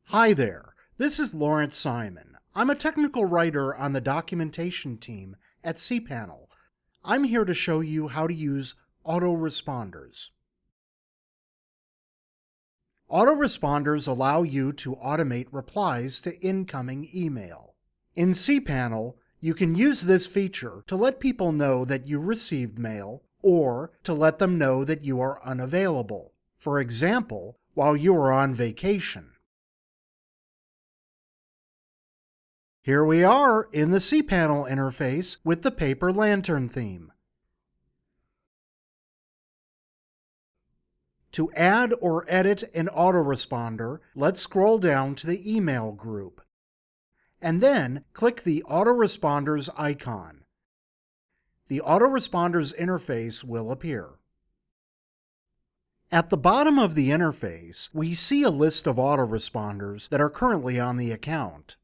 Hi there, this is Lawrence Simon. I'm a technical writer on the documentation team at cPanel. I'm here to show you how to use AutoResponders. AutoResponders allow you to automate replies to incoming email. In cPanel, you can use this feature to let people know that you received mail or to let them know that you are unavailable, for example, while you are on vacation. Here we are in the cPanel interface with the paper lantern theme. To add or edit an autoresponder, let's scroll down to the email group. And then click the autoresponders icon. The autoresponders interface will appear. At the bottom of the interface, we see a list of autoresponders that are currently on the account.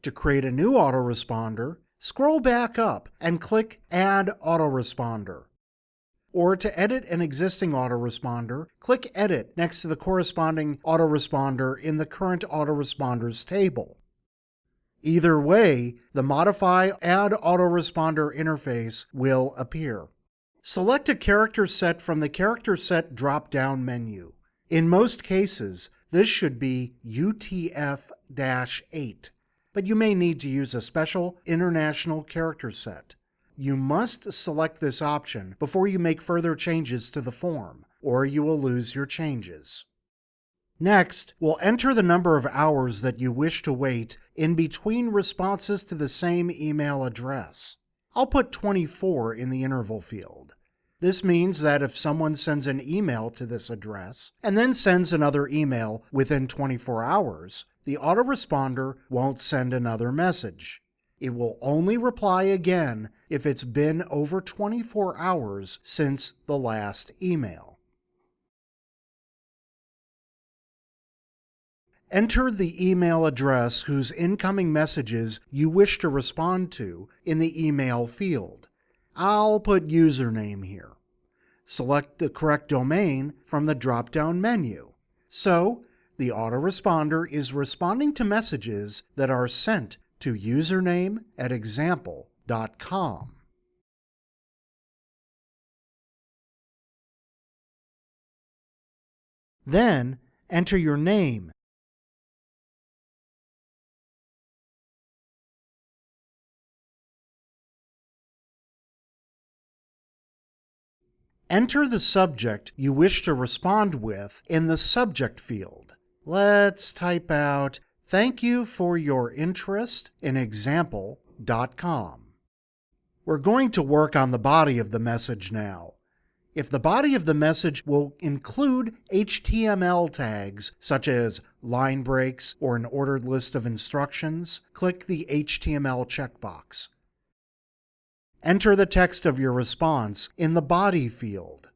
To create a new autoresponder, scroll back up and click Add Autoresponder. Or to edit an existing autoresponder, click Edit next to the corresponding autoresponder in the current autoresponders table. Either way, the Modify Add Autoresponder interface will appear. Select a character set from the Character Set drop-down menu. In most cases, this should be UTF-8. But you may need to use a special international character set. You must select this option before you make further changes to the form, or you will lose your changes. Next, we'll enter the number of hours that you wish to wait in between responses to the same email address. I'll put 24 in the interval field. This means that if someone sends an email to this address and then sends another email within 24 hours, the autoresponder won't send another message. It will only reply again if it's been over 24 hours since the last email. Enter the email address whose incoming messages you wish to respond to in the email field. I'll put username here. Select the correct domain from the drop-down menu. So, the autoresponder is responding to messages that are sent to username@example.com. Then, enter your name. Enter the subject you wish to respond with in the subject field. Let's type out, "Thank you for your interest in example.com." We're going to work on the body of the message now. If the body of the message will include HTML tags, such as line breaks or an ordered list of instructions, click the HTML checkbox. Enter the text of your response in the body field.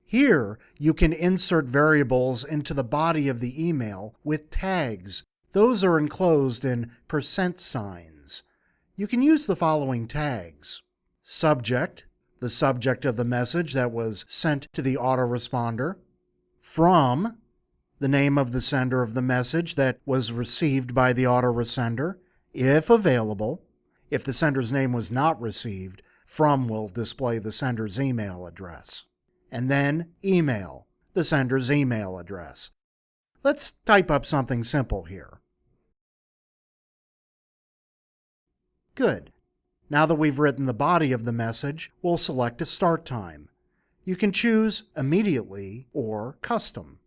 Here, you can insert variables into the body of the email with tags. Those are enclosed in %signs. You can use the following tags: subject, the subject of the message that was sent to the autoresponder; from, the name of the sender of the message that was received by the autoresponder, if available. If the sender's name was not received, from will display the sender's email address. And then email, the sender's email address. Let's type up something simple here. Good. Now that we've written the body of the message, we'll select a start time. You can choose immediately or custom.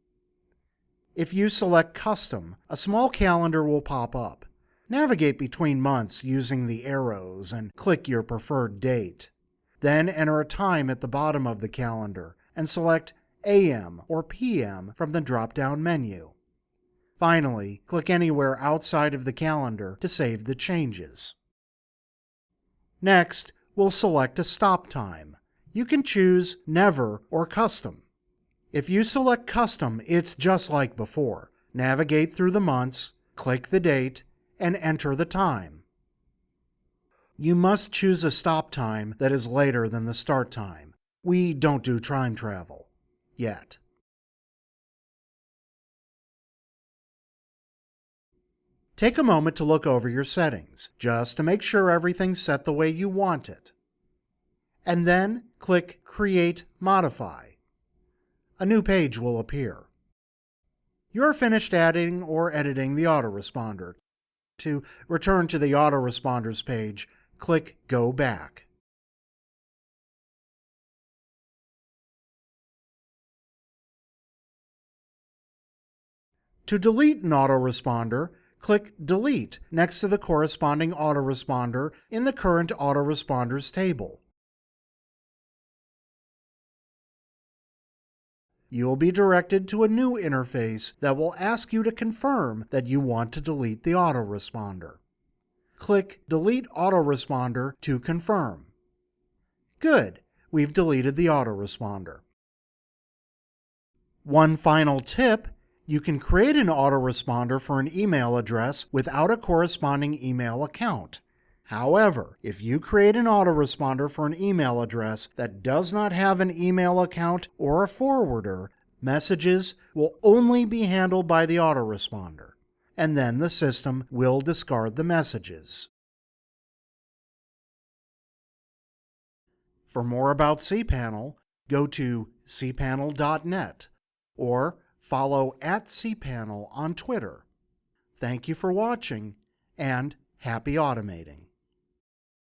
If you select custom, a small calendar will pop up. Navigate between months using the arrows and click your preferred date. Then enter a time at the bottom of the calendar and select AM or PM from the drop-down menu. Finally, click anywhere outside of the calendar to save the changes. Next, we'll select a stop time. You can choose Never or Custom. If you select Custom, it's just like before. Navigate through the months, click the date, and enter the time. You must choose a stop time that is later than the start time. We don't do time travel yet. Take a moment to look over your settings, just to make sure everything's set the way you want it. And then click Create Modify. A new page will appear. You're finished adding or editing the AutoResponder. To return to the AutoResponders page, click Go Back. To delete an autoresponder, click Delete next to the corresponding autoresponder in the current AutoResponders table. You will be directed to a new interface that will ask you to confirm that you want to delete the autoresponder. Click Delete AutoResponder to confirm. Good, we've deleted the autoresponder. One final tip: you can create an autoresponder for an email address without a corresponding email account. However, if you create an autoresponder for an email address that does not have an email account or a forwarder, messages will only be handled by the autoresponder, and then the system will discard the messages. For more about cPanel, go to cPanel.net or follow @cPanel on Twitter. Thank you for watching, and happy automating.